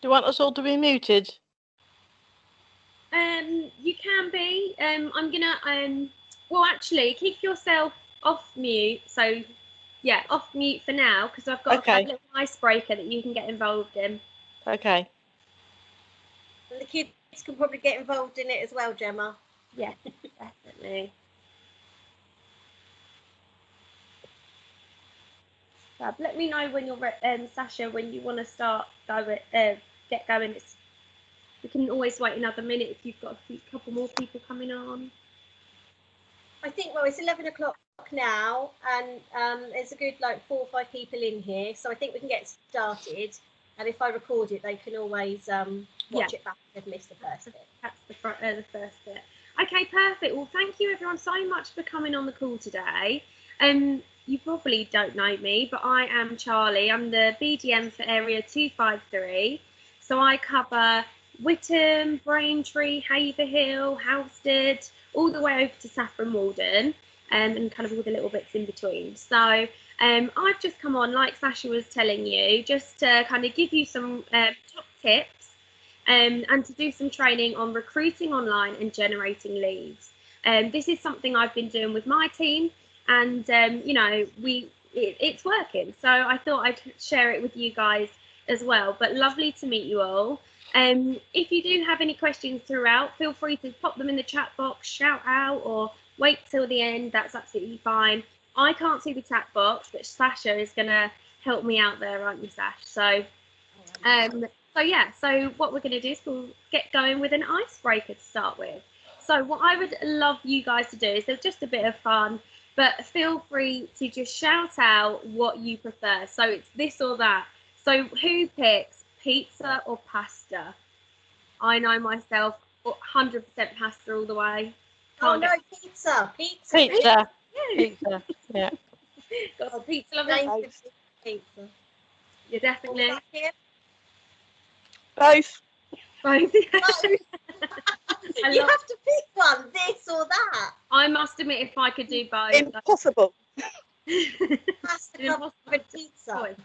Do you want us all to be muted? You can be. I'm gonna well, actually, keep yourself off mute. So yeah, off mute for now, because I've got a little icebreaker that you can get involved in. Okay. And the kids can probably get involved in it as well, Gemma. Yeah, definitely. Fab. Let me know when you're Sasha, when you want to start get going. We can always wait another minute if you've got a couple more people coming on. I think, well, it's 11 o'clock now, and there's a good 4 or 5 people in here, so I think we can get started. And if I record it, they can always watch it back if they've missed the first bit. That's the first bit. Okay, perfect. Well, thank you everyone so much for coming on the call today. You probably don't know me, but I am Charlie. I'm the BDM for Area 253. So I cover Witham, Braintree, Haverhill, Halstead, all the way over to Saffron Walden, and kind of all the little bits in between. So I've just come on, like Sasha was telling you, just to kind of give you some top tips and to do some training on recruiting online and generating leads. This is something I've been doing with my team, and it's working. So I thought I'd share it with you guys as well. But lovely to meet you all. If you do have any questions throughout, feel free to pop them in the chat box, shout out, or wait till the end. That's absolutely fine. I can't see the chat box, but Sasha is going to help me out there, aren't you, Sash? So what we're going to do is we'll get going with an icebreaker to start with. So what I would love you guys to do is just a bit of fun, but feel free to just shout out what you prefer. So it's this or that. So who picks pizza or pasta? I know myself, 100% pasta all the way. Pizza. Pizza. Yeah. Got some pizza lovers. Pizza. You're definitely. Both. Both. You have to pick one, this or that. I must admit, if I could do both. Impossible. Pasta with pizza.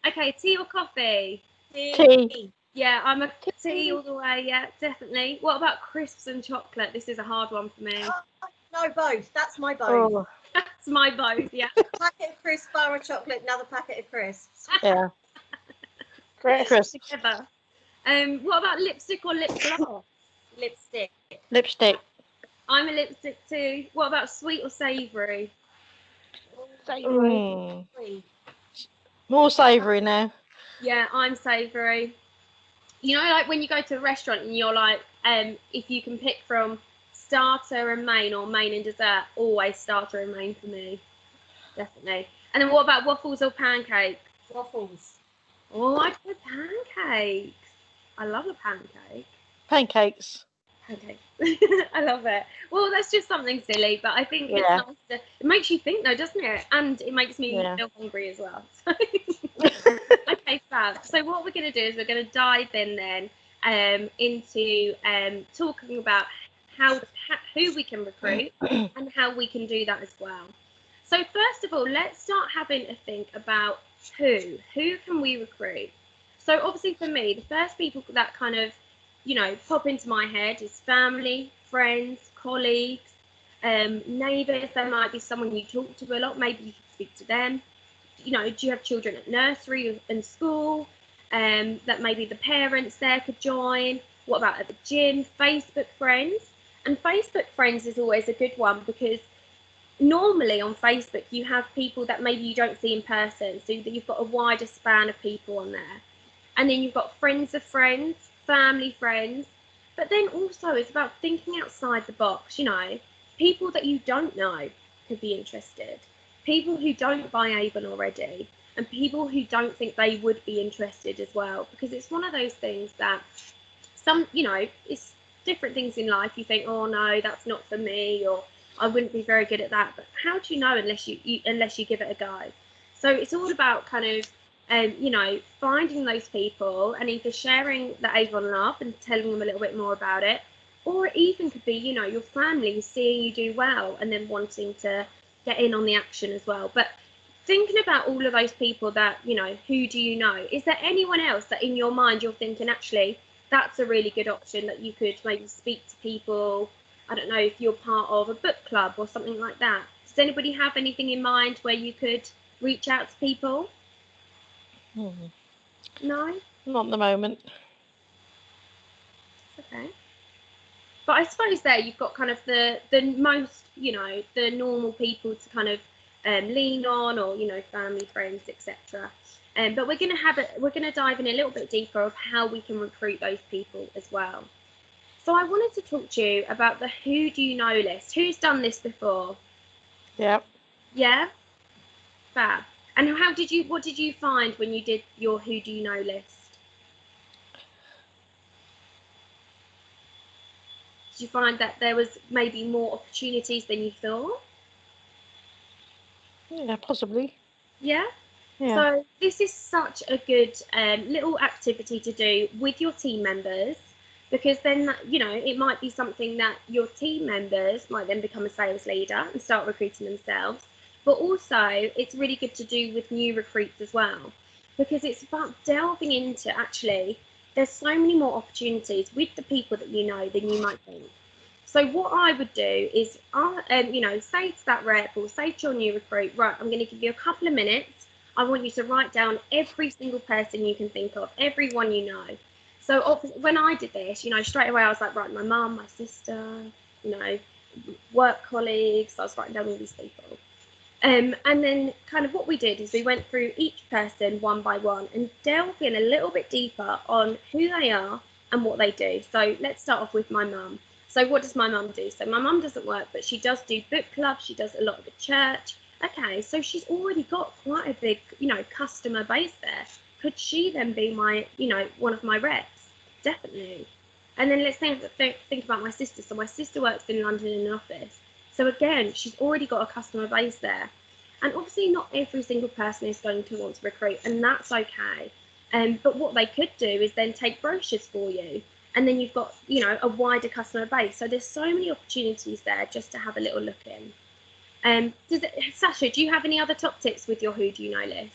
Okay, tea or coffee? Tea. Yeah, I'm a tea all the way. Yeah, definitely. What about crisps and chocolate? This is a hard one for me. No, both. That's my both. Oh. That's my both. Yeah. Packet of crisps, bar of chocolate, another packet of crisps. Yeah. Crisps. Together. What about lipstick or lip gloss? Lipstick. Lipstick. I'm a lipstick too. What about sweet or savoury? Savoury. More savoury now. Yeah, I'm savoury. You know, like when you go to a restaurant and you're like, if you can pick from starter and main or main and dessert, always starter and main for me. Definitely. And then what about waffles or pancakes? Waffles. Oh, I put pancakes. I love a pancake. Pancakes. Pancakes. I love it. Well, that's just something silly, but I think it's nice it makes you think though, doesn't it? And it makes me feel hungry as well. Okay, fab. So what we're going to do is we're going to dive in then into talking about who we can recruit and how we can do that as well. So first of all, let's start having a think about who can we recruit. So obviously for me, the first people that kind of pop into my head is family, friends, colleagues, neighbours. There might be someone you talk to a lot, maybe you can speak to them. Do you have children at nursery and school? That maybe the parents there could join. What about at the gym? Facebook friends. And Facebook friends is always a good one, because normally on Facebook you have people that maybe you don't see in person, so that you've got a wider span of people on there. And then you've got friends of friends, family friends. But then also it's about thinking outside the box. People that you don't know could be interested. People who don't buy Avon already, and people who don't think they would be interested as well, because it's one of those things that it's different things in life. You think, oh no, that's not for me, or I wouldn't be very good at that. But how do you know unless you give it a go? So it's all about kind of finding those people and either sharing the Avon love and telling them a little bit more about it, or it even could be your family seeing you do well and then wanting to get in on the action as well. But thinking about all of those people that, you know, who do you know? Is there anyone else that in your mind you're thinking, actually, that's a really good option that you could maybe speak to people? I don't know if you're part of a book club or something like that. Does anybody have anything in mind where you could reach out to people? No? Not at the moment. Okay. But I suppose there you've got kind of the most, you know, the normal people to kind of lean on, or, you know, family, friends, etc. But we're going to dive in a little bit deeper of how we can recruit those people as well. So I wanted to talk to you about the Who Do You Know list. Who's done this before? Yeah. Yeah? Fab. And what did you find when you did your Who Do You Know list? Did you find that there was maybe more opportunities than you thought? Yeah, possibly. Yeah? Yeah. So this is such a good little activity to do with your team members, because then, you know, it might be something that your team members might then become a sales leader and start recruiting themselves. But also it's really good to do with new recruits as well, because it's about delving into, actually, there's so many more opportunities with the people that you know than you might think. So what I would do is, you know, say to that rep or say to your new recruit, right, I'm going to give you a couple of minutes. I want you to write down every single person you can think of, everyone you know. So when I did this, you know, straight away I was like, right, my mum, my sister, you know, work colleagues. I was writing down all these people. And then kind of what we did is we went through each person one by one and delved in a little bit deeper on who they are and what they do. So let's start off with my mum. So what does my mum do? So my mum doesn't work, but she does do book club. She does a lot of the church. Okay, so she's already got quite a big, you know, customer base there. Could she then be my, you know, one of my reps? Definitely. And then let's think about my sister. So my sister works in London in an office. So again, she's already got a customer base there. And obviously not every single person is going to want to recruit, and that's okay. But what they could do is then take brochures for you, and then you've got, you know, a wider customer base. So there's so many opportunities there just to have a little look in. Sasha, do you have any other top tips with your Who Do You Know list?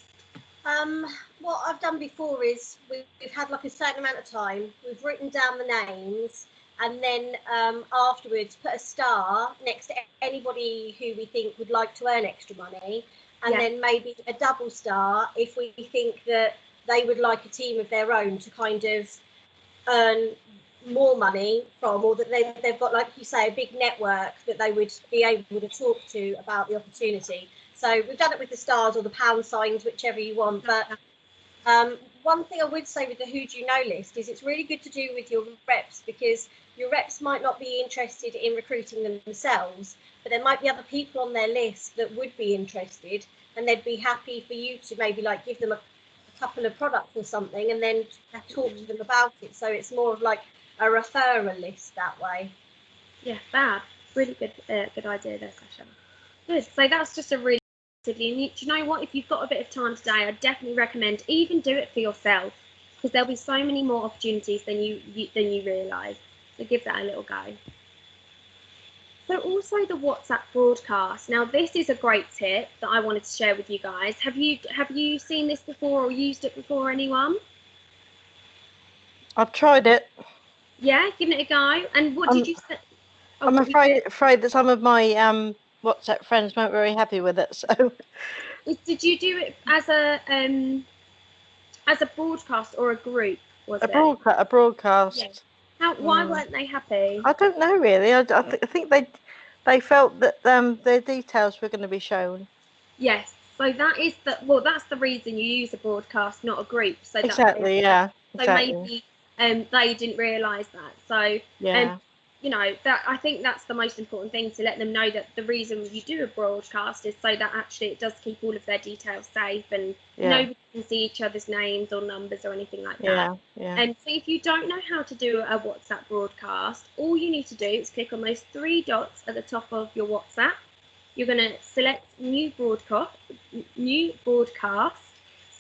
What I've done before is we've had like a certain amount of time. We've written down the names, and then afterwards put a star next to anybody who we think would like to earn extra money, and then maybe a double star if we think that they would like a team of their own to kind of earn more money from, or that they've got, like you say, a big network that they would be able to talk to about the opportunity. So we've done it with the stars or the pound signs, whichever you want. But one thing I would say with the Who Do You Know list is it's really good to do with your reps, because your reps might not be interested in recruiting themselves, but there might be other people on their list that would be interested, and they'd be happy for you to maybe like give them a couple of products or something and then talk to them about it. So it's more of like a referral list that way. Yeah, fab. Really good idea there, Sasha. Good. So that's just a really good activity. And do you know what? If you've got a bit of time today, I definitely recommend even do it for yourself, because there'll be so many more opportunities than you realise. So give that a little go. So also the WhatsApp broadcast. Now this is a great tip that I wanted to share with you guys. Have you seen this before or used it before, anyone? I've tried it. Yeah, giving it a go. And what did you say? Oh, I'm afraid that some of my WhatsApp friends weren't very happy with it. So did you do it as a broadcast or a group? Was a broadcast. Yeah. Why weren't they happy? I don't know really. I think they felt that their details were going to be shown. Yes. So that's the reason you use a broadcast, not a group. So exactly. Yeah. So maybe they didn't realise that. So yeah. You know, that I think that's the most important thing, to let them know that the reason you do a broadcast is so that actually it does keep all of their details safe, and nobody can see each other's names or numbers or anything like that. And so if you don't know how to do a WhatsApp broadcast, all you need to do is click on those 3 dots at the top of your WhatsApp. You're going to select new broadcast,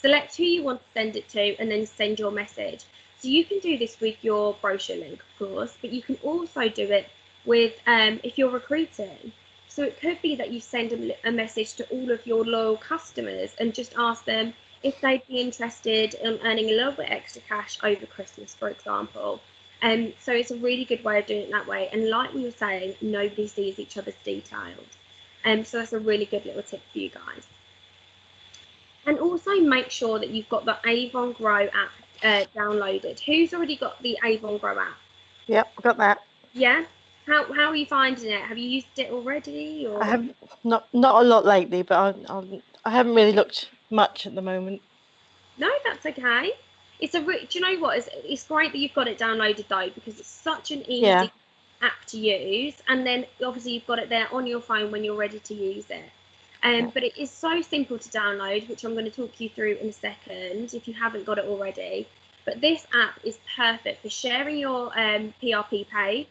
select who you want to send it to, and then send your message. So you can do this with your brochure link, of course, but you can also do it with if you're recruiting. So it could be that you send a message to all of your loyal customers and just ask them if they'd be interested in earning a little bit extra cash over Christmas, for example. So it's a really good way of doing it that way. And like we were saying, nobody sees each other's details. So that's a really good little tip for you guys. And also make sure that you've got the Avon Grow app downloaded. Who's already got the Avon Grow app? Yep, got that. Yeah. How are you finding it? Have you used it already? Or? I have not a lot lately, but I haven't really looked much at the moment. No, that's okay. It's do you know what? It's great that you've got it downloaded though, because it's such an easy app to use, and then obviously you've got it there on your phone when you're ready to use it. But it is so simple to download, which I'm going to talk you through in a second if you haven't got it already. But this app is perfect for sharing your PRP page.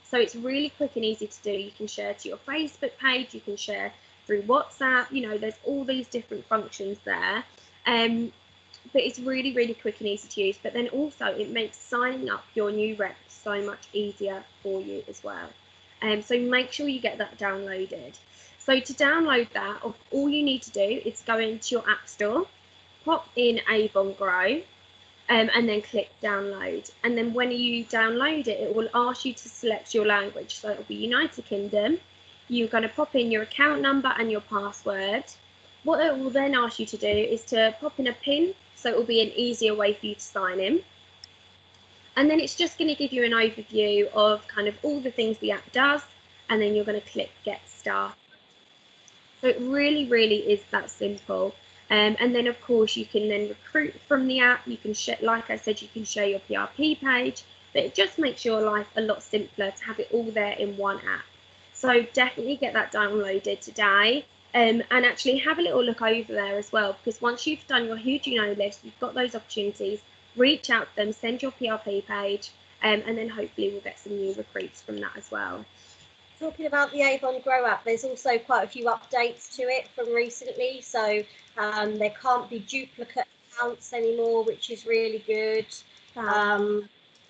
So it's really quick and easy to do. You can share to your Facebook page, you can share through WhatsApp, you know, there's all these different functions there. But it's really, really quick and easy to use. But then also it makes signing up your new rep so much easier for you as well. So make sure you get that downloaded. So to download that, all you need to do is go into your app store, pop in Avon Grow, and then click download. And then when you download it, it will ask you to select your language. So it'll be United Kingdom. You're going to pop in your account number and your password. What it will then ask you to do is to pop in a PIN, so it will be an easier way for you to sign in. And then it's just going to give you an overview of kind of all the things the app does, and then you're going to click Get Started. So it really, really is that simple. And then, of course, you can then recruit from the app. You can share, like I said, you can share your PRP page, but it just makes your life a lot simpler to have it all there in one app. So definitely get that downloaded today. And actually have a little look over there as well, because once you've done your Who Do You Know list, you've got those opportunities, reach out to them, send your PRP page, and then hopefully we'll get some new recruits from that as well. Talking about the Avon Grow app, there's also quite a few updates to it from recently. So there can't be duplicate accounts anymore, which is really good.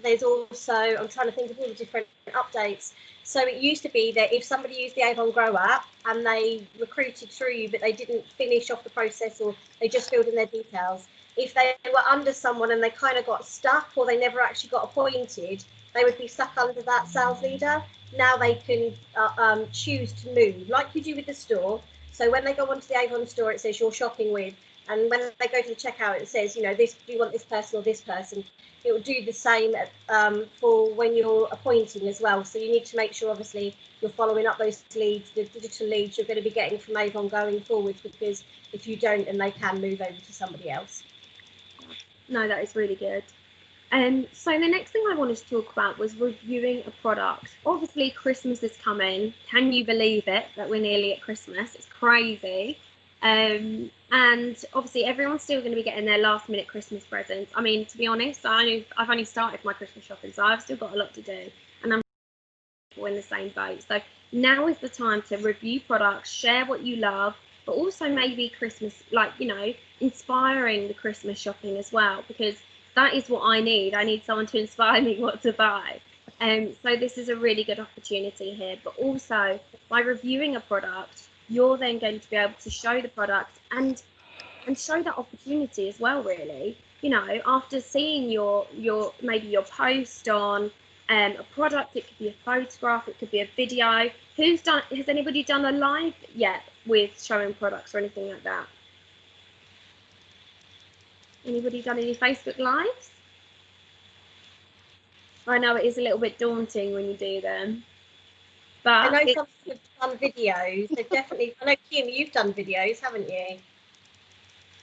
There's also, I'm trying to think of all the different updates. So it used to be that if somebody used the Avon Grow app and they recruited through you, but they didn't finish off the process or they just filled in their details, if they were under someone and they kind of got stuck or they never actually got appointed, they would be stuck under that sales leader. Now they can choose to move, like you do with the store. So when they go onto the Avon store, it says you're shopping with, and when they go to the checkout, it says, you know, this, do you want this person or this person? It will do the same for when you're appointing as well. So you need to make sure, obviously, you're following up those leads, the digital leads you're going to be getting from Avon going forward, because if you don't, then they can move over to somebody else. No, that is really good. So the next thing I wanted to talk about was reviewing a product. Obviously, Christmas is coming. Can you believe it that we're nearly at Christmas? It's crazy. And obviously, everyone's still going to be getting their last-minute Christmas presents. I mean, to be honest, I've only started my Christmas shopping, so I've still got a lot to do, and I'm in the same boat. So now is the time to review products, share what you love, but also maybe Christmas, like, you know, inspiring the Christmas shopping as well, because that is what I need. I need someone to inspire me what to buy. So this is a really good opportunity here. But also, by reviewing a product, you're then going to be able to show the product and show that opportunity as well, really. You know, after seeing your maybe your post on a product, it could be a photograph, it could be a video. Has anybody done a live yet with showing products or anything like that? Anybody done any Facebook Lives? I know it is a little bit daunting when you do them. But I know some people have done videos. They've definitely, I know, Kim, you've done videos, haven't you?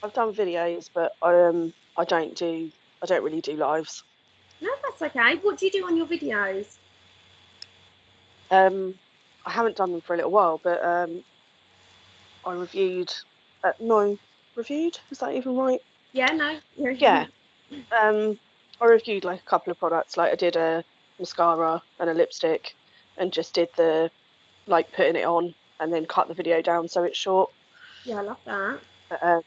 I've done videos, but I don't really do lives. No, that's okay. What do you do on your videos? I haven't done them for a little while, but I reviewed. Reviewed? Is that even right? Yeah, no. Yeah. I reviewed like a couple of products. Like I did a mascara and a lipstick, and just did the like putting it on and then cut the video down so it's short. Yeah, I love that. But,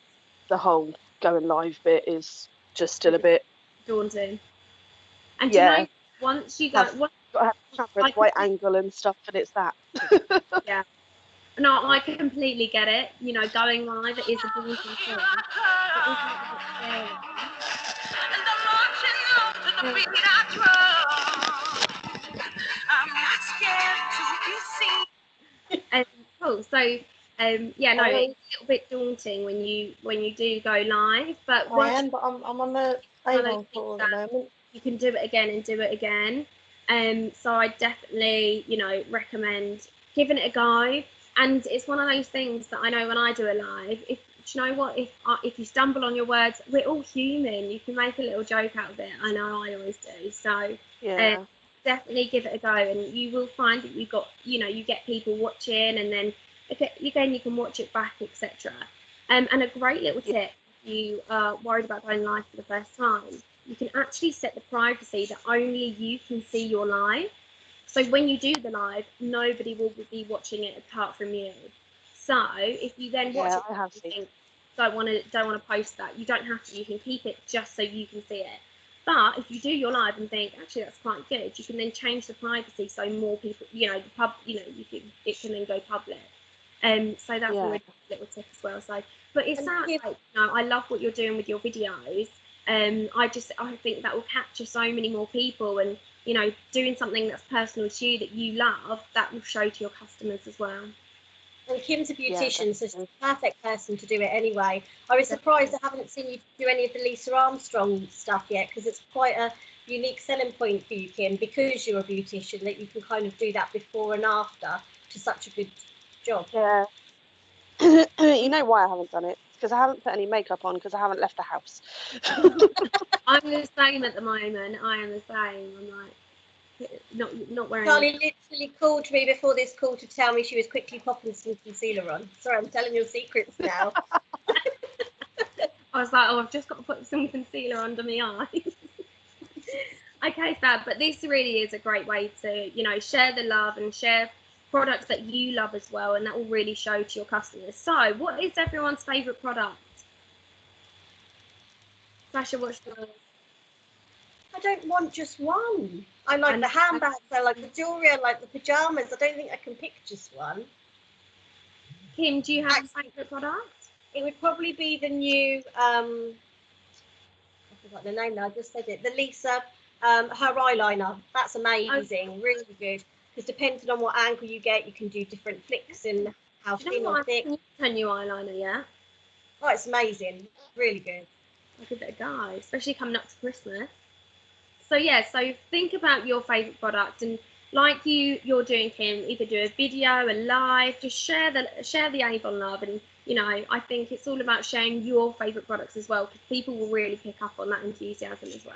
the whole going live bit is just still a bit daunting. And yeah. You know, once you go, got to have the camera at the right angle and stuff, and it's that. Yeah. No, I completely get it. You know, going live is a daunting thing. It is a little bit scary. Cool. So, yeah, no, it's a little bit daunting when you do go live, but I am, but I'm on the Avon call at the moment. You can do it again and do it again. So I definitely, you know, recommend giving it a go. And it's one of those things that I know when I do a live, if you know what, if you stumble on your words, we're all human. You can make a little joke out of it. I know I always do. So Yeah. definitely give it a go, and you will find that you get people watching, and then again you can watch it back, etc. And a great little tip, if you are worried about going live for the first time, you can actually set the privacy that only you can see your live. So when you do the live, nobody will be watching it apart from you. So if you then watch it and think, don't want to post that, you don't have to. You can keep it just so you can see it. But if you do your live and think, actually that's quite good, you can then change the privacy so more people, it can then go public. So that's a really little tip as well. So, but it sounds like, I love what you're doing with your videos. I think that will capture so many more people, and doing something that's personal to you that you love, that will show to your customers as well. And Kim's a beautician, so she's the perfect person to do it anyway. I was surprised I haven't seen you do any of the Lisa Armstrong stuff yet, because it's quite a unique selling point for you, Kim, because you're a beautician, that you can kind of do that before and after to such a good job. Yeah. You know why I haven't done it? Because I haven't put any makeup on, because I haven't left the house. I'm the same at the moment. I am the same. I'm like, not wearing. Charlie literally called me before this call to tell me she was quickly popping some concealer on. Sorry, I'm telling your secrets now. I was like, I've just got to put some concealer under my eyes. Okay, Fab, but this really is a great way to, share the love and share products that you love as well, and that will really show to your customers. So, what is everyone's favourite product? Sasha, what's yours? I don't want just one. I like the handbags, I like the jewellery, I like the pyjamas. I don't think I can pick just one. Kim, do you have a favourite product? It would probably be the new, I forgot the name now, I just said it, the Lisa, her eyeliner. That's amazing, really good. Because depending on what angle you get, you can do different flicks and how thin or thick. Her new eyeliner, yeah? Oh, it's amazing, really good. I'll give it a go, especially coming up to Christmas. So yeah, so think about your favourite product, and like you're doing, Kim, either do a video, a live, just share the Avon love, and I think it's all about sharing your favourite products as well, because people will really pick up on that enthusiasm as well.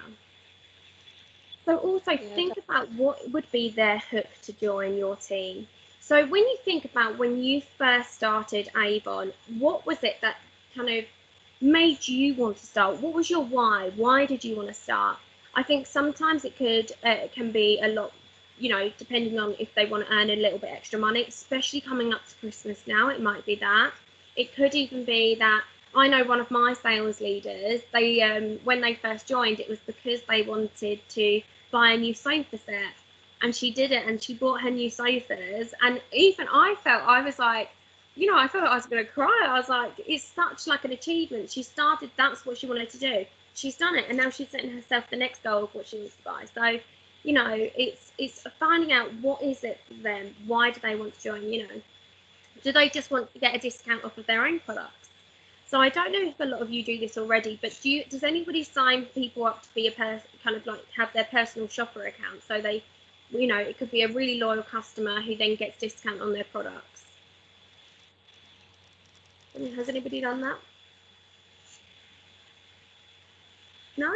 So also think about what would be their hook to join your team. So when you think about when you first started Avon, what was it that kind of made you want to start? What was your why? Why did you want to start? I think sometimes it can be a lot, depending on if they want to earn a little bit extra money, especially coming up to Christmas now. It might be that. It could even be that I know one of my sales leaders, they when they first joined, it was because they wanted to buy a new sofa set, and she did it, and she bought her new sofas, and even I felt I was like, I felt like I was going to cry. I was like, it's such like an achievement. She started, that's what she wanted to do. She's done it, and now she's setting herself the next goal of what she wants to buy. So, it's finding out what is it for them. Why do they want to join? Do they just want to get a discount off of their own products? So I don't know if a lot of you do this already, but does anybody sign people up to be a kind of like have their personal shopper account? So they, it could be a really loyal customer who then gets discount on their products. Has anybody done that? No?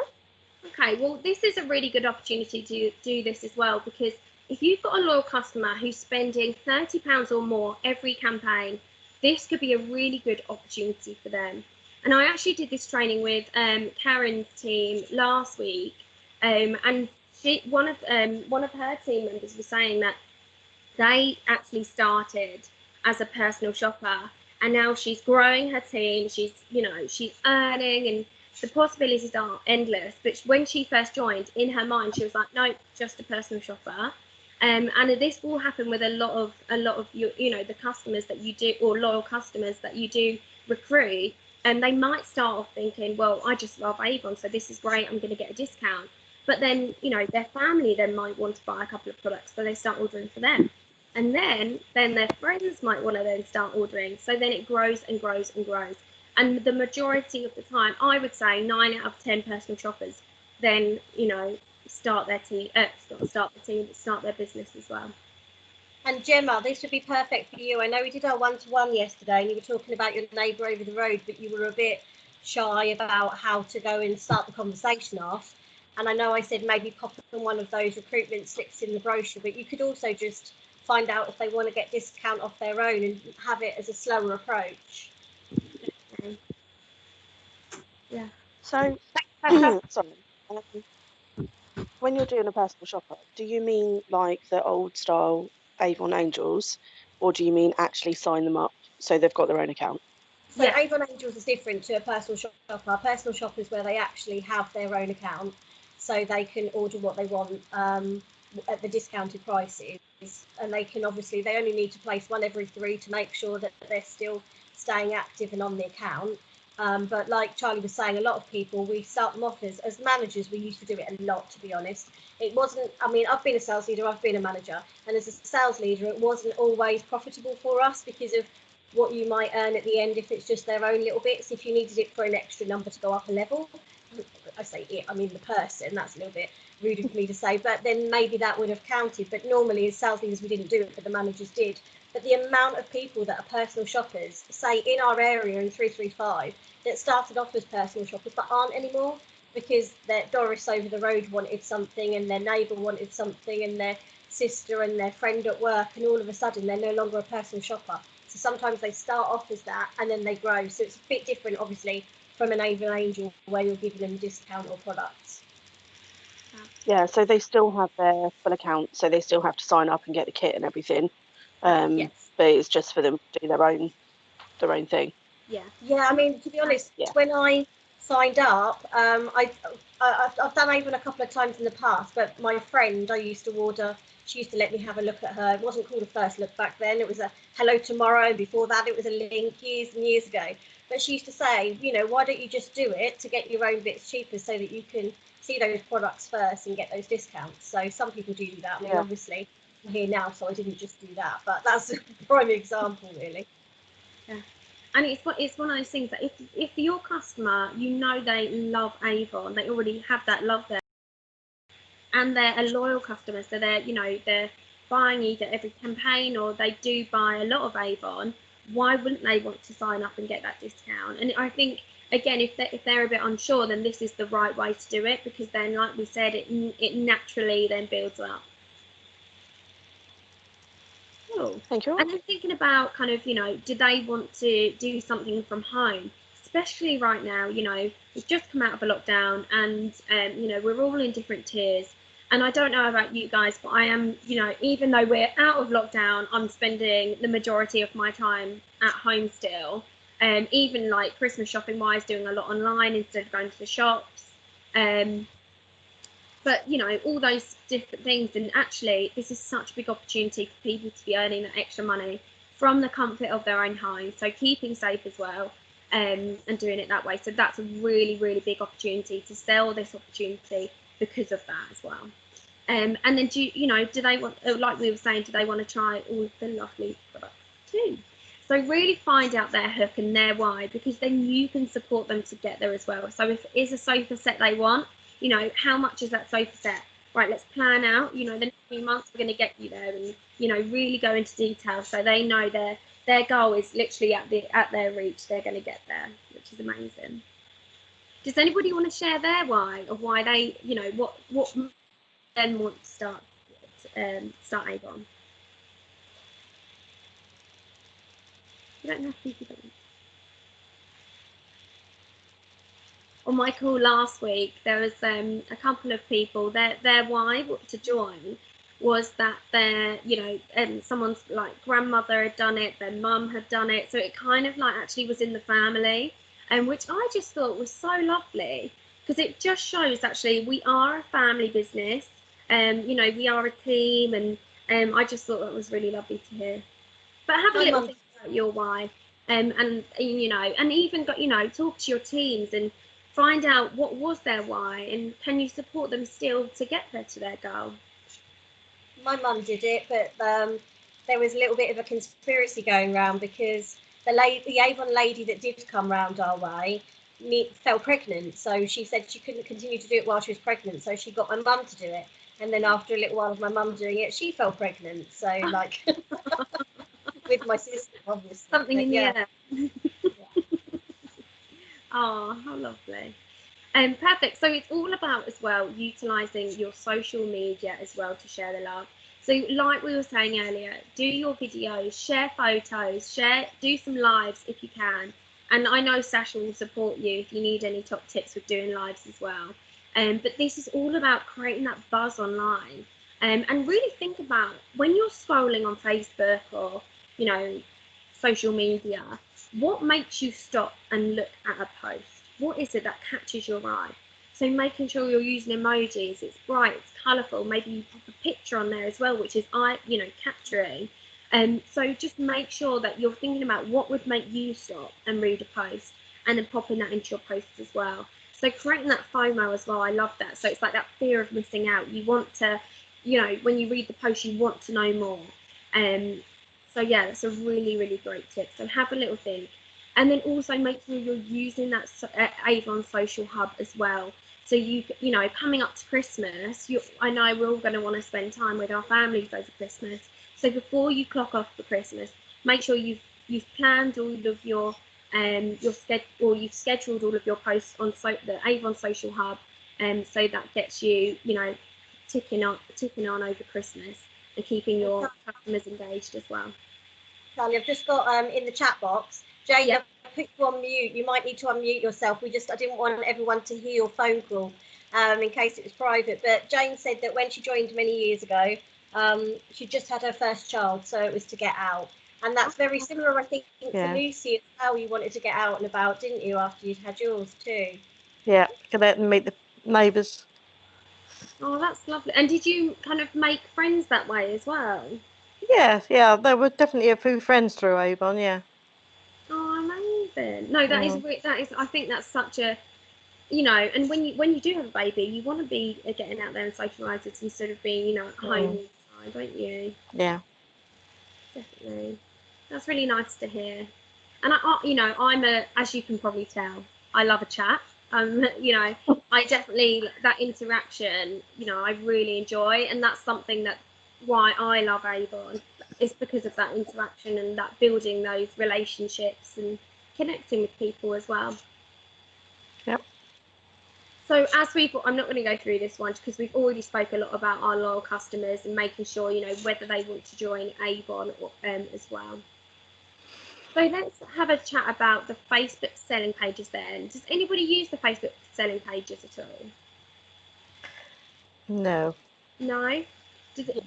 Okay, well, this is a really good opportunity to do this as well, because if you've got a loyal customer who's spending £30 or more every campaign, this could be a really good opportunity for them. And I actually did this training with Karen's team last week, and one of her team members was saying that they actually started as a personal shopper, and now she's growing her team. She's earning, and the possibilities are endless. But when she first joined, in her mind, she was like, nope, just a personal shopper. And this will happen with a lot of your, the customers that you do, or loyal customers that you do recruit, and they might start off thinking, well, I just love Avon, so this is great, I'm going to get a discount. But then, their family then might want to buy a couple of products, so they start ordering for them. And then their friends might want to then start ordering. So then it grows and grows and grows. And the majority of the time, I would say 9 out of 10 personal shoppers then, start their business as well. And Gemma, this would be perfect for you. I know we did our one-to-one yesterday and you were talking about your neighbour over the road, but you were a bit shy about how to go and start the conversation off. And I know I said maybe pop on one of those recruitment slips in the brochure, but you could also just find out if they want to get discount off their own and have it as a slower approach. Yeah. So, sorry. When you're doing a personal shopper, do you mean like the old style Avon Angels, or do you mean actually sign them up so they've got their own account? So yeah. Avon Angels is different to a personal shopper. A personal shopper is where they actually have their own account, so they can order what they want at the discounted prices, and they can obviously, they only need to place one every 3 to make sure that they're still staying active and on the account. But like Charlie was saying, a lot of people, we start them off as managers. We used to do it a lot, to be honest. It wasn't, I mean, I've been a sales leader, I've been a manager, and as a sales leader, it wasn't always profitable for us because of what you might earn at the end if it's just their own little bits. If you needed it for an extra number to go up a level, I say it, I mean the person, that's a little bit rude of me to say, but then maybe that would have counted. But normally as sales leaders, we didn't do it, but the managers did. But the amount of people that are personal shoppers, say in our area in 335, that started off as personal shoppers but aren't anymore because their Doris over the road wanted something and their neighbour wanted something and their sister and their friend at work, and all of a sudden they're no longer a personal shopper. So sometimes they start off as that and then they grow. So it's a bit different, obviously, from an Avon Angel where you're giving them discount or products. Yeah, so they still have their full account, so they still have to sign up and get the kit and everything. Yes. But it's just for them to do their own thing. Yeah. I mean, to be honest, when I signed up, I've done Avon a couple of times in the past, but my friend I used to order, she used to let me have a look at her. It wasn't called a first look back then. It was a Hello Tomorrow. And before that, it was a link years and years ago. But she used to say, why don't you just do it to get your own bits cheaper so that you can see those products first and get those discounts. So some people do that. I mean, obviously, I'm here now, so I didn't just do that. But that's a prime example, really. Yeah. And it's one of those things that if your customer, they love Avon, they already have that love there, and they're a loyal customer, so they're buying either every campaign or they do buy a lot of Avon, why wouldn't they want to sign up and get that discount? And I think, again, if they're a bit unsure, then this is the right way to do it, because then, like we said, it naturally then builds up. Cool. Thank you. And then thinking about kind of, do they want to do something from home? Especially right now, we've just come out of a lockdown and, we're all in different tiers. And I don't know about you guys, but I am, even though we're out of lockdown, I'm spending the majority of my time at home still. Even like Christmas shopping wise, doing a lot online instead of going to the shops. But, all those different things. And actually, this is such a big opportunity for people to be earning that extra money from the comfort of their own home. So keeping safe as well, and doing it that way. So that's a really, really big opportunity to sell this opportunity because of that as well. And then do they want, like we were saying, do they want to try all of the lovely products too? So really find out their hook and their why, because then you can support them to get there as well. So if it is a sofa set they want, how much is that sofa set? Right, let's plan out, the next few months we're going to get you there, and, really go into detail so they know their goal is literally at their reach. They're going to get there, which is amazing. Does anybody want to share their why, of why they, what then want to start Avon? You don't have to keep it. On my call last week, there was a couple of people. Their why to join was that their, someone's like grandmother had done it, their mum had done it, so it kind of like actually was in the family, and which I just thought was so lovely, because it just shows actually we are a family business, we are a team, and I just thought that was really lovely to hear. But have a little think about your why, and you know, and even got, you know, talk to your teams and find out what was their why, and can you support them still to get there to their goal. My mum did it, but there was a little bit of a conspiracy going around because the Avon lady that did come round our way fell pregnant, so she said she couldn't continue to do it while she was pregnant, so she got my mum to do it, and then after a little while of my mum doing it, she fell pregnant, so like with my sister, obviously. Something in the air. Oh, how lovely. Perfect. So it's all about as well utilising your social media as well to share the love. So like we were saying earlier, do your videos, share photos, do some lives if you can. And I know Sasha will support you if you need any top tips with doing lives as well. But this is all about creating that buzz online. And really think about when you're scrolling on Facebook or, you know, social media, what makes you stop and look at a post? What is it that catches your eye? So making sure you're using emojis, it's bright, it's colourful, maybe you put a picture on there as well, which is capturing. So just make sure that you're thinking about what would make you stop and read a post, and then popping that into your posts as well. So creating that FOMO as well, I love that. So it's like that fear of missing out. You want to, you know, when you read the post, you want to know more. So yeah, that's a really, really great tip. So have a little think. And then also make sure you're using that Avon Social Hub as well. So you know, coming up to Christmas, I know we're all going to want to spend time with our families over Christmas. So before you clock off for Christmas, make sure you've planned all of your you've scheduled all of your posts on the Avon Social Hub, so that gets you, you know, ticking on over Christmas and keeping your customers engaged as well. Sally, I've just got in the chat box, Jane, I've put you on mute. You might need to unmute yourself. I didn't want everyone to hear your phone call in case it was private. But Jane said that when she joined many years ago, she just had her first child, so it was to get out. And that's very similar, I think, to Lucy as well. You wanted to get out and about, didn't you, after you'd had yours too? Yeah, get out and meet the neighbours. Oh, that's lovely. And did you kind of make friends that way as well? Yeah, there were definitely a few friends through Avon, yeah. Oh, amazing. No, that is I think that's such a, you know, and when you do have a baby, you want to be getting out there and socialising instead of being, you know, at home all the time, don't you? Yeah. Definitely. That's really nice to hear. And you know, as you can probably tell, I love a chat. You know, I definitely, that interaction, you know, I really enjoy, and that's something that why I love Avon, is because of that interaction and that building those relationships and connecting with people as well. Yep. So I'm not going to go through this one because we've already spoke a lot about our loyal customers and making sure, you know, whether they want to join Avon or, as well. So let's have a chat about the Facebook selling pages then. Does anybody use the Facebook selling pages at all? No. No?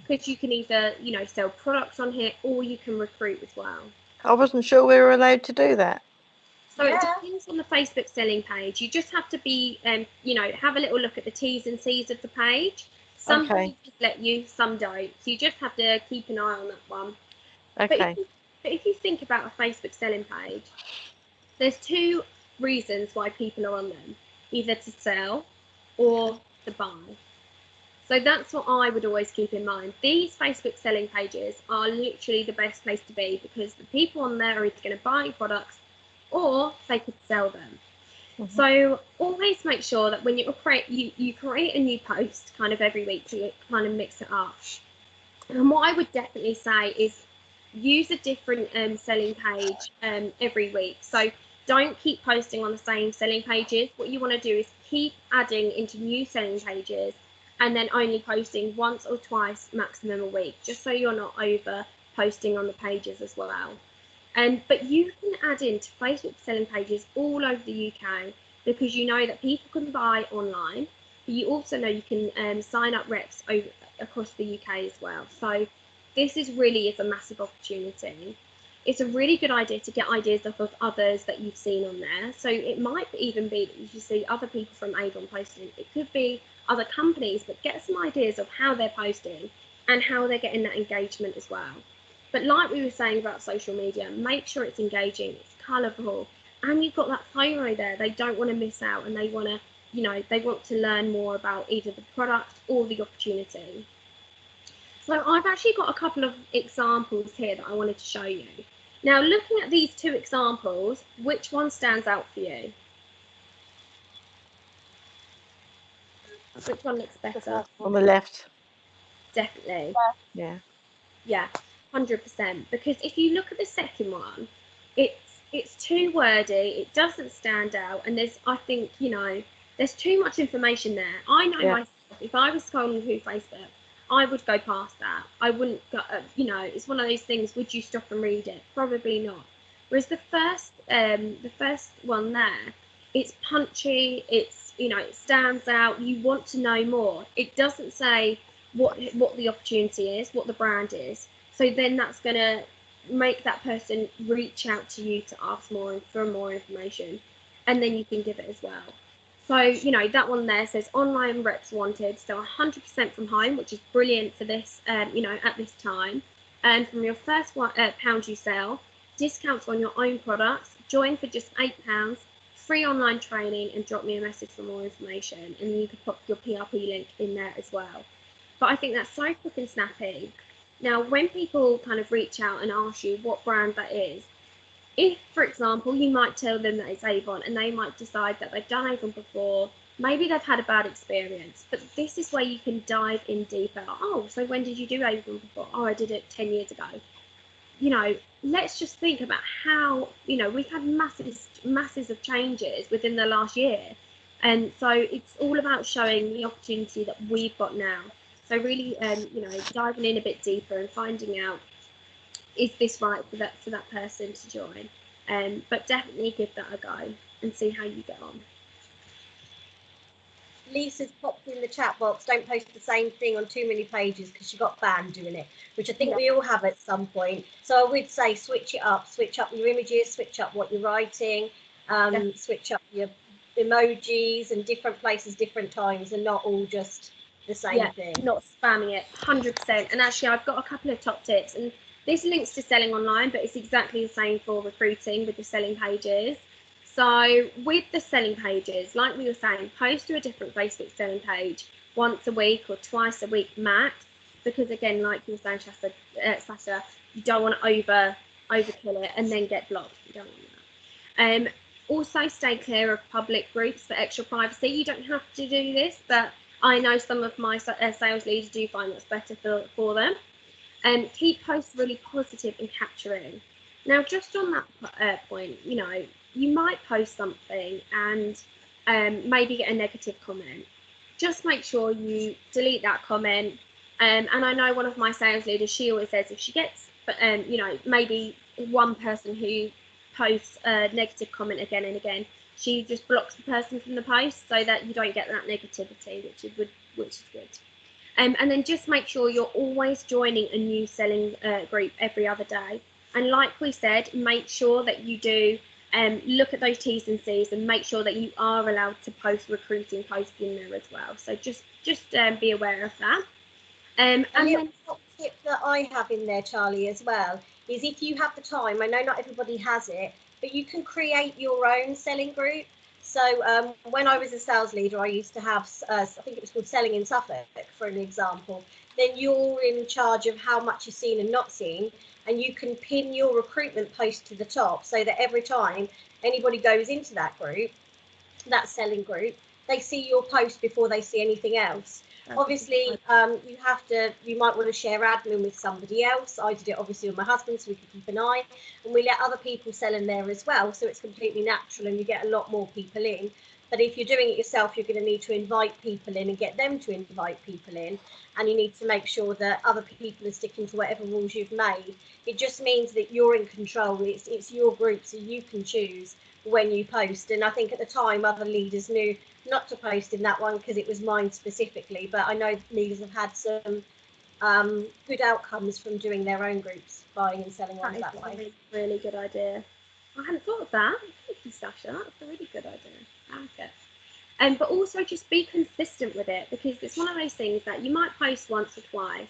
Because you can either, you know, sell products on here or you can recruit as well. I wasn't sure we were allowed to do that. So it depends on the Facebook selling page. You just have to be, you know, have a little look at the T's and C's of the page. Some pages let you, some don't. So you just have to keep an eye on that one. Okay. But if you think about a Facebook selling page, there's two reasons why people are on them, either to sell or to buy. So that's what I would always keep in mind. These Facebook selling pages are literally the best place to be because the people on there are either going to buy products or they could sell them. So always make sure that when you create a new post kind of every week to kind of mix it up. And what I would definitely say is use a different selling page every week. So don't keep posting on the same selling pages. What you want to do is keep adding into new selling pages and then only posting once or twice maximum a week, just so you're not over posting on the pages as well. But you can add into Facebook selling pages all over the UK because you know that people can buy online, but you also know you can sign up reps across the UK as well. So this is a massive opportunity. It's a really good idea to get ideas off of others that you've seen on there. So it might even be that you see other people from Avon posting. It could be other companies, but get some ideas of how they're posting. and how they're getting that engagement as well. But like we were saying about social media, make sure it's engaging, it's colourful, and you've got that FOMO there. They don't want to miss out, and they want to, you know, they want to learn more about either the product or the opportunity. So I've actually got a couple of examples here that I wanted to show you. Now, looking at these two examples, which one stands out for you? Which one looks better? On the left. Definitely. Yeah. Yeah, 100%. Because if you look at the second one, it's too wordy, it doesn't stand out, and there's, I think, you know, there's too much information there. I know myself, if I was scrolling through Facebook, I would go past that. I wouldn't go, you know, it's one of those things, would you stop and read it? Probably not. Whereas the first one there, it's punchy, it's, you know, it stands out, you want to know more. It doesn't say what the opportunity is, what the brand is. So then that's going to make that person reach out to you to ask more for more information, and then you can give it as well. So, you know, that one there says online reps wanted, so 100% from home, which is brilliant for this, you know, at this time. And from your first pound you sell, discounts on your own products, join for just £8, free online training, and drop me a message for more information. And then you could pop your PRP link in there as well. But I think that's so quick and snappy. Now, when people kind of reach out and ask you what brand that is, if, for example, you might tell them that it's Avon, and they might decide that they've done Avon before, maybe they've had a bad experience, but this is where you can dive in deeper. Oh, so when did you do Avon before? Oh, I did it 10 years ago. You know, let's just think about how, you know, we've had masses of changes within the last year. And so it's all about showing the opportunity that we've got now. So really, you know, diving in a bit deeper and finding out, is this right for that person to join? But definitely give that a go and see how you get on. Lisa's popped in the chat box, don't post the same thing on too many pages because she got banned doing it, which I think we all have at some point. So I would say switch it up, switch up your images, switch up what you're writing, switch up your emojis and different places, different times, and not all just the same thing. Not spamming it, 100%. And actually, I've got a couple of top tips, and this links to selling online, but it's exactly the same for recruiting with the selling pages. So with the selling pages, like we were saying, post to a different Facebook selling page once a week or twice a week max, because again, like you were saying, Sasha, you don't want to overkill it and then get blocked. You don't want that. Also, stay clear of public groups for extra privacy. You don't have to do this, but I know some of my sales leaders do find that's better for them. Keep posts really positive and capturing. Now, just on that point, you know, you might post something and maybe get a negative comment. Just make sure you delete that comment. And I know one of my sales leaders, she always says if she gets, you know, maybe one person who posts a negative comment again and again, she just blocks the person from the post so that you don't get that negativity, which is good. And then just make sure you're always joining a new selling group every other day. And like we said, make sure that you do look at those T's and C's and make sure that you are allowed to post recruiting posts in there as well. So just be aware of that. And then top tip that I have in there, Charlie, as well, is if you have the time, I know not everybody has it, but you can create your own selling group. So when I was a sales leader, I used to have, I think it was called Selling in Suffolk, for an example. Then you're in charge of how much you're seen and not seen, and you can pin your recruitment post to the top so that every time anybody goes into that group, that selling group, they see your post before they see anything else. Obviously, you might want to share admin with somebody else. I did it obviously with my husband, so we can keep an eye, and we let other people sell in there as well. So it's completely natural, and you get a lot more people in. But if you're doing it yourself, you're going to need to invite people in and get them to invite people in, and you need to make sure that other people are sticking to whatever rules you've made. It just means that you're in control. It's your group, so you can choose when you post. And I think at the time, other leaders knew not to post in that one because it was mine specifically, but I know leaders have had some good outcomes from doing their own groups, buying and selling ones that way. Really good idea. I hadn't thought of that. Thank you, Sasha. That's a really good idea. I like it. But also just be consistent with it, because it's one of those things that you might post once or twice,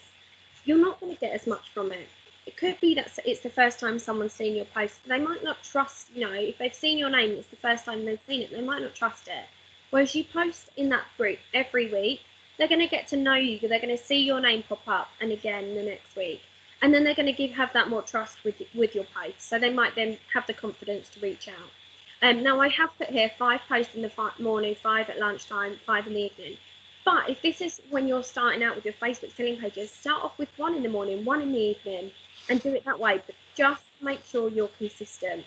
you're not going to get as much from it. It could be that it's the first time someone's seen your post. They might not trust, if they've seen your name, it's the first time they've seen it, they might not trust it. Whereas you post in that group every week, they're going to get to know you. They're going to see your name pop up and again the next week. And then they're going to have that more trust with your posts. So they might then have the confidence to reach out. Now I have put here 5 posts in the morning, 5 at lunchtime, 5 in the evening. But if this is when you're starting out with your Facebook selling pages, start off with 1 in the morning, 1 in the evening, and do it that way. But just make sure you're consistent.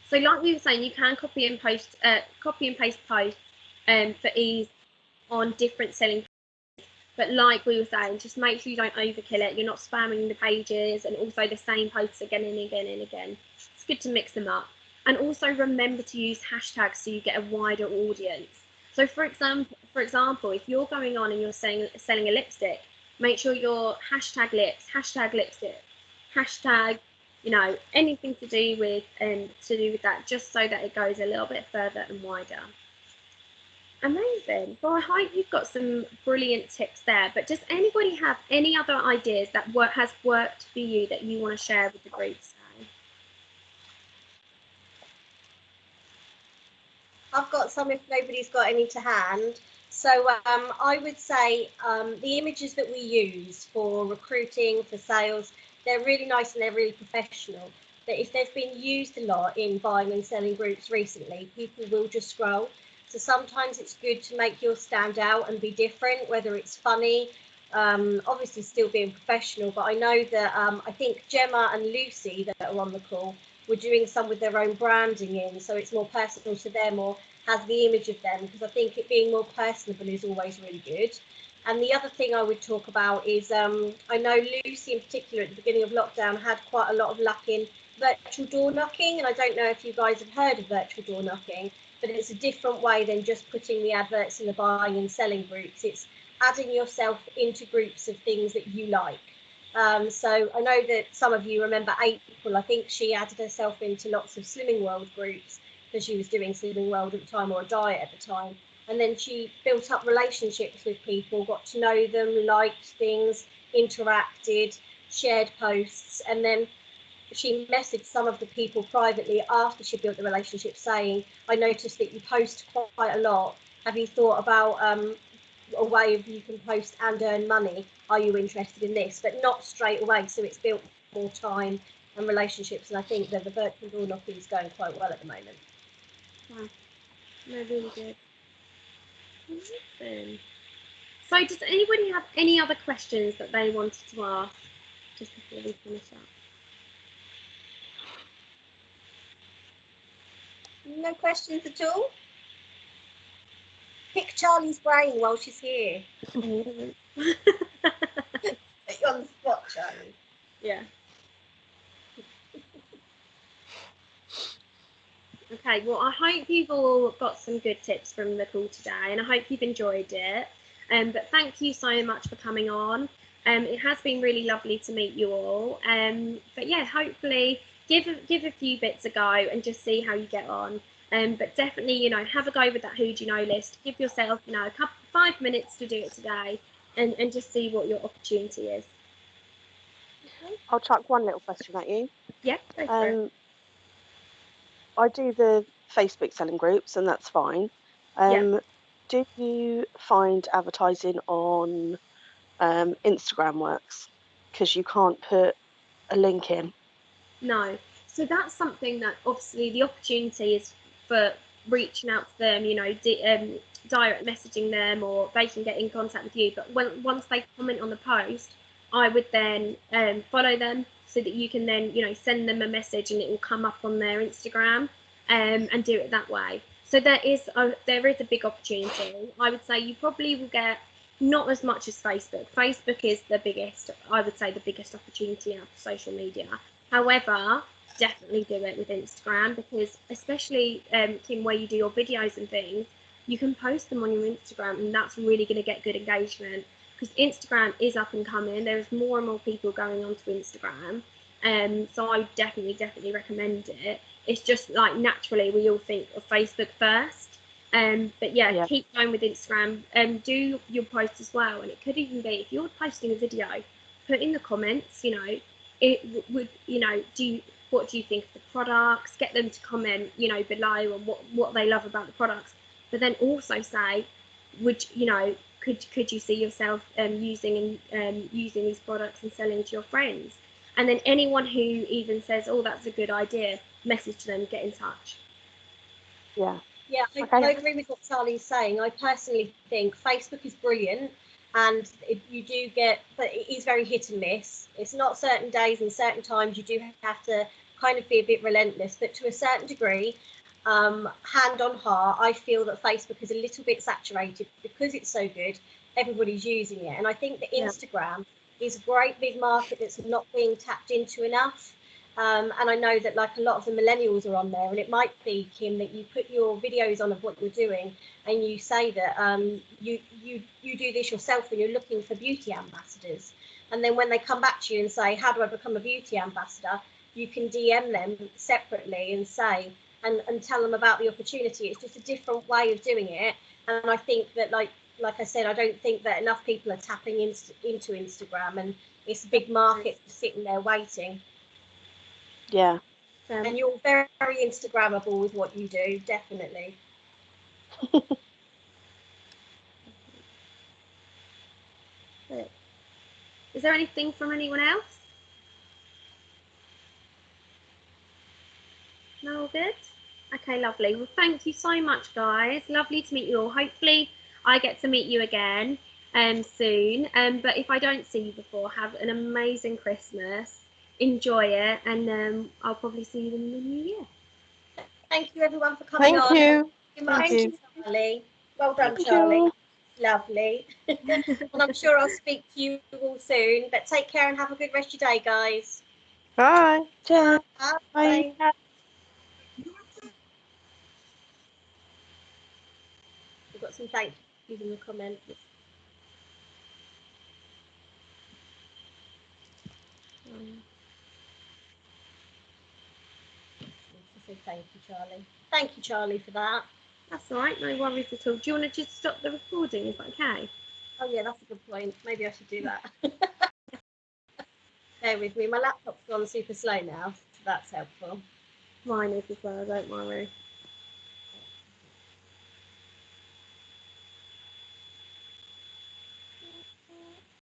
So like we were saying, you can copy and paste posts for ease on different selling pages. But like we were saying, just make sure you don't overkill it. You're not spamming the pages and also the same posts again and again and again. It's good to mix them up. And also remember to use hashtags so you get a wider audience. So for example, if you're going on and you're selling a lipstick, make sure your hashtag lips, hashtag lipstick, hashtag, anything to do with that, just so that it goes a little bit further and wider. Amazing. Well, I hope you've got some brilliant tips there. But does anybody have any other ideas that has worked for you that you want to share with the group today? I've got some if nobody's got any to hand. So I would say the images that we use for recruiting, for sales, they're really nice and they're really professional. But if they've been used a lot in buying and selling groups recently, people will just scroll. So sometimes it's good to make yours stand out and be different, whether it's funny, obviously still being professional. But I know that I think Gemma and Lucy that are on the call were doing some with their own branding in, so it's more personal to them or has the image of them, because I think it being more personable is always really good. And the other thing I would talk about is I know Lucy in particular at the beginning of lockdown had quite a lot of luck in virtual door knocking, and I don't know if you guys have heard of virtual door knocking, but it's a different way than just putting the adverts in the buying and selling groups. It's adding yourself into groups of things that you like. So I know that some of you remember April. I think she added herself into lots of Slimming World groups because she was doing Slimming World at the time, or a diet at the time. And then she built up relationships with people, got to know them, liked things, interacted, shared posts. And then she messaged some of the people privately after she built the relationship saying, I noticed that you post quite a lot. Have you thought about a way of you can post and earn money? Are you interested in this? But not straight away. So it's built more time and relationships. And I think that the virtual door knocking is going quite well at the moment. Wow. No, really good. Amazing. So does anybody have any other questions that they wanted to ask just before we finish up? No questions at all? Pick Charlie's brain while she's here. Put you on the spot, Charlie. Yeah. Okay, well, I hope you've all got some good tips from the call today, and I hope you've enjoyed it. But thank you so much for coming on. It has been really lovely to meet you all. But yeah, hopefully give a few bits a go and just see how you get on. But definitely, have a go with that Who Do You Know list. Give yourself, a couple 5 minutes to do it today, and just see what your opportunity is. I'll chuck one little question at you. Yeah, go for it. I do the Facebook selling groups, and that's fine. Do you find advertising on Instagram works? Because you can't put a link in. No. So that's something that obviously the opportunity is for reaching out to them, direct messaging them, or they can get in contact with you. But once they comment on the post, I would then follow them so that you can then, send them a message and it will come up on their Instagram and do it that way. So there is a big opportunity. I would say you probably will get not as much as Facebook. Facebook is the biggest opportunity out of social media. However, definitely do it with Instagram, because especially Kim, where you do your videos and things, you can post them on your Instagram, and that's really going to get good engagement, because Instagram is up and coming. There's more and more people going onto Instagram, so I definitely recommend it. It's just like naturally we all think of Facebook first, but yeah, keep going with Instagram. Do your posts as well, and it could even be if you're posting a video, put in the comments, you know, it would, you know, what do you think of the products? Get them to comment, you know, below on what they love about the products. But then also say, could you see yourself using these products and selling to your friends? And then anyone who even says, oh, that's a good idea, message them, get in touch. Yeah, I agree with what Charlie's saying. I personally think Facebook is brilliant, and you do get, but it is very hit and miss. It's not certain days and certain times. You do have to kind of be a bit relentless, but to a certain degree, hand on heart, I feel that Facebook is a little bit saturated because it's so good. Everybody's using it, and I think that Instagram is a great big market that's not being tapped into enough. And I know that like a lot of the millennials are on there, and it might be, Kim, that you put your videos on of what you're doing, and you say that you do this yourself when you're looking for beauty ambassadors. And then when they come back to you and say, how do I become a beauty ambassador? You can DM them separately and say, and tell them about the opportunity. It's just a different way of doing it. And I think that, like I said, I don't think that enough people are tapping into Instagram, and it's a big market sitting there waiting. Yeah. And you're very, very Instagrammable with what you do, definitely. Is there anything from anyone else? No, all good? Okay, lovely. Well, thank you so much, guys. Lovely to meet you all. Hopefully I get to meet you again soon. But if I don't see you before, have an amazing Christmas. Enjoy it, and I'll probably see you in the new year. Thank you, everyone, for coming on. Thank you, Charlie. Well done, Charlie. Lovely. And I'm sure I'll speak to you all soon. But take care and have a good rest of your day, guys. Bye. Ciao. Bye. Bye. We've got some thank yous in the comments. Say thank you, Charlie. Thank you, Charlie, for that. That's all right, no worries at all. Do you want to just stop the recording? Is that okay? Oh yeah, that's a good point. Maybe I should do that. Bear with me. My laptop's gone super slow now, so that's helpful. Mine is as well, don't worry.